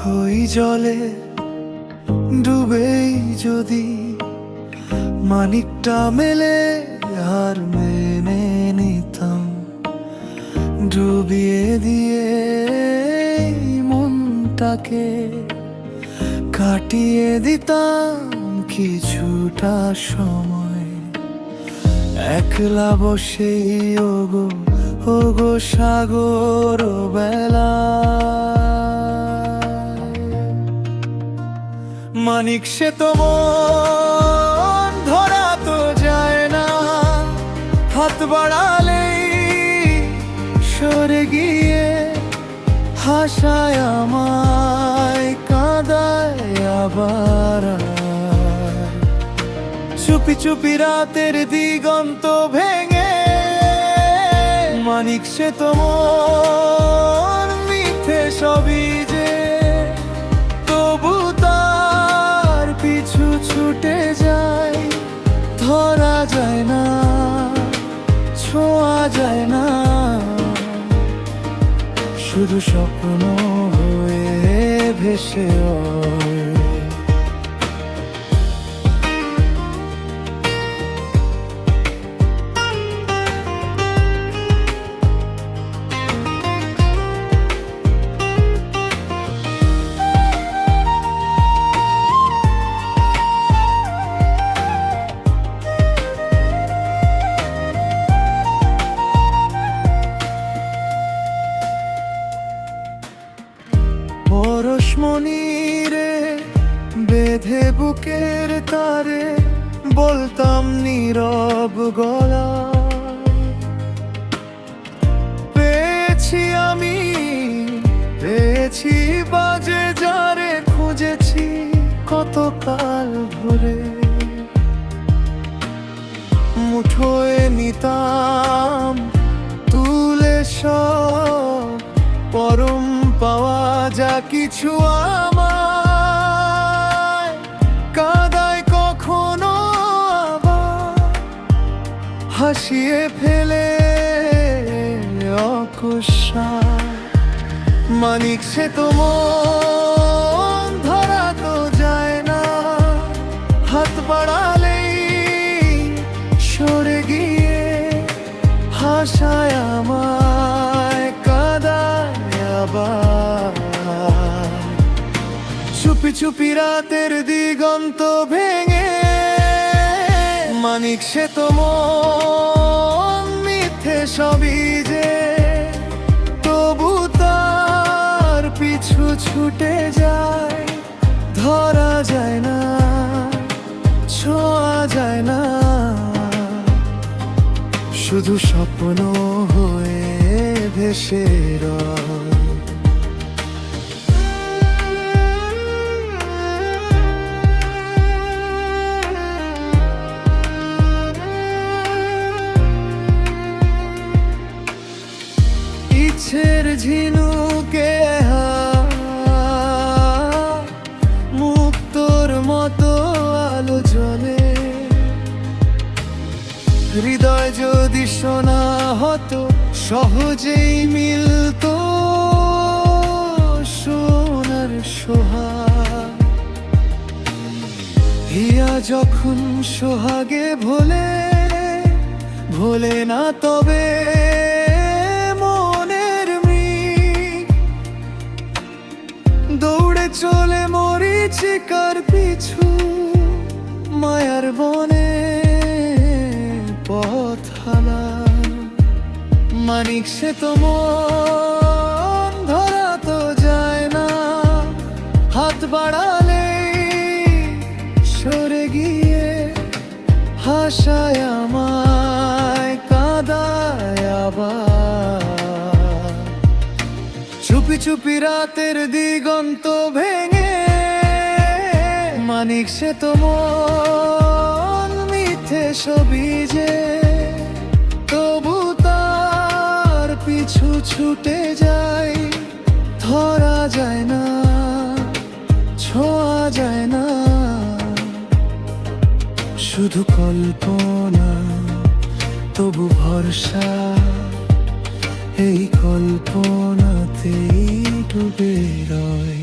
মুঠোই জলে ডুবেই যদি মানিকটা মেলে আর মেনে নিতাম, ডুবিয়ে দিয়ে মনটাকে কাটিয়ে দিতাম কিছুটা সময়। একলা বসে ওগো ওগো সাগর বেলা, মানিক সে তো মন ধরা তো যায় না, হাত বাড়ালেই সরে গিয়ে হাসায় আমায়, কাঁদায় আবার। চুপি চুপি রাতের দিগন্ত ভেঙে মানিক সে তো মন মিথ্যে সবই যে, তবু তার পিছু ছুটে যায়, ধরা যায় না, ছোঁয়া যায় না, শুধু স্বপ্ন হয়ে ভেসে ওঠে। পরশমণিরে বেঁধে বুকের তারে বলতাম নীরব গলায়, পেয়েছি আমি পেয়েছি বাজে যারে খুঁজেছি কতকাল ধরে। মুঠোয় নিতাম তুলে সব পরম পাওয়া যা কিছু আমায়, কাঁদায় কখনো আবার হাসিয়ে ফেলে অকস্মাৎ। মানিক সে তো মন ধরা তো যায় না, হাত বাড়ালেই সরে গিয়ে হাসায় আমায়, কাঁদায় আবার। চুপি চুপি রাতের দিগন্ত ভেঙে মানিক সে তো মন মিথ্যে সবই যে, তবু তার পিছু ছুটে যায়, ধরা যায় না, ছোঁয়া যায় না, শুধু স্বপ্ন হয়ে ভেসে রয়। ইচ্ছের ঝিনুকে মুক্তোর মতো আলো জ্বলে, হৃদয় যদি শোনা হতো সহজেই মিলতো সোনার সোহাগ। হিয়া যখন সোহাগে ভোলে ভোলে না তবে মনের মৃগ, দৌড়ে চলে মরীচিকার পিছু মায়ার বনে পথ হারা। মানিক সে তো মন ধরা তো যায় না, হাত বাড়ালেই সরে গিয়ে হাসায় আমায়, কাঁদায় আবার। চুপি চুপি রাতের দিগন্ত ভেঙে মানিক সে তো মন মিথ্যে সবই যে, তবু তার পিছু ছুটে যায়, ধরা যায় না, ছোঁয়া যায় না, শুধু কল্পনা তবু ভরসা, এই কল্পনাতেই ডুবে রয়।